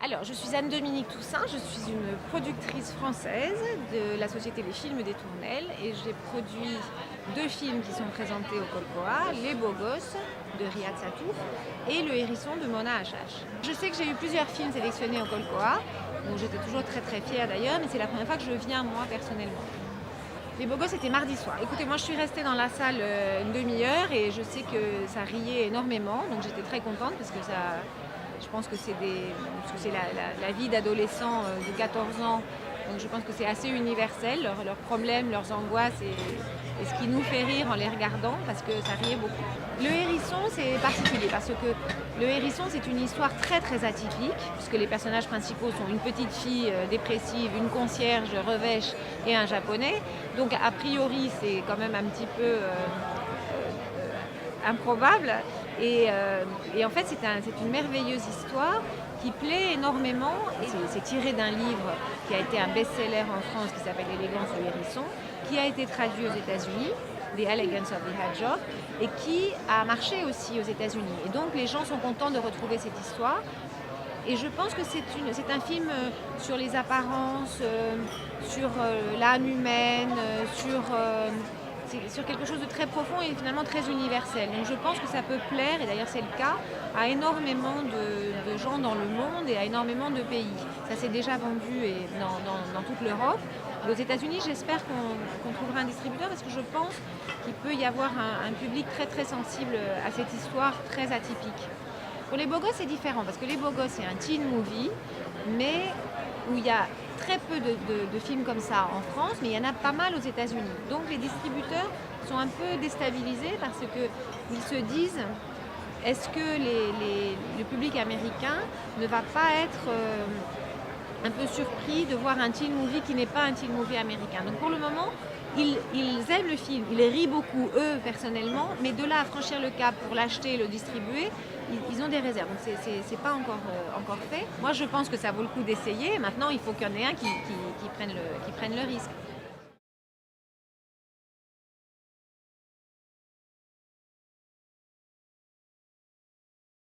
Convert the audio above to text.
Alors, je suis Anne-Dominique Toussaint, je suis une productrice française de la société Les Films des Tournelles et j'ai produit 2 films qui sont présentés au Colcoa, Les Beaux Gosses de Riyad Satouf et Le Hérisson de Mona Achache. Je sais que j'ai eu plusieurs films sélectionnés au Colcoa, dont j'étais toujours très fière d'ailleurs, mais c'est la première fois que je viens moi personnellement. Les Beaux Gosses, c'était mardi soir. Écoutez, moi je suis restée dans la salle une demi-heure et je sais que ça riait énormément, donc j'étais très contente parce que ça, je pense que c'est la vie d'adolescents de 14 ans, donc je pense que c'est assez universel, leurs problèmes, leurs angoisses et ce qui nous fait rire en les regardant parce que ça riait beaucoup. Le Hérisson, c'est particulier parce que le Hérisson, c'est une histoire très atypique puisque les personnages principaux sont une petite fille dépressive, une concierge revêche et un japonais. Donc a priori, c'est quand même un petit peu improbable. Et en fait, c'est une merveilleuse histoire qui plaît énormément. C'est tiré d'un livre qui a été un best-seller en France qui s'appelle L'élégance du hérisson, qui a été traduit aux États-Unis, The Elegance of the Hedgehog, et qui a marché aussi aux États-Unis. Et donc les gens sont contents de retrouver cette histoire. Et je pense que c'est un film sur les apparences, sur l'âme humaine, sur quelque chose de très profond et finalement très universel. Donc je pense que ça peut plaire, et d'ailleurs c'est le cas, à énormément de gens dans le monde et à énormément de pays. Ça s'est déjà vendu dans toute l'Europe. Et aux États-Unis, j'espère qu'on trouvera un distributeur parce que je pense qu'il peut y avoir un public très sensible à cette histoire très atypique. Pour Les Beaux Gosses, c'est différent parce que Les Beaux Gosses, c'est un teen movie, mais où il y a très peu de films comme ça en France, mais il y en a pas mal aux États-Unis. Donc les distributeurs sont un peu déstabilisés parce qu'ils se disent est-ce que le public américain ne va pas être un peu surpris de voir un teen movie qui n'est pas un teen movie américain. Donc pour le moment, ils aiment le film, ils rient beaucoup eux personnellement, mais de là à franchir le cap pour l'acheter et le distribuer, ils ont des réserves. Donc c'est pas encore fait. Moi je pense que ça vaut le coup d'essayer. Maintenant il faut qu'il y en ait un qui prenne le risque.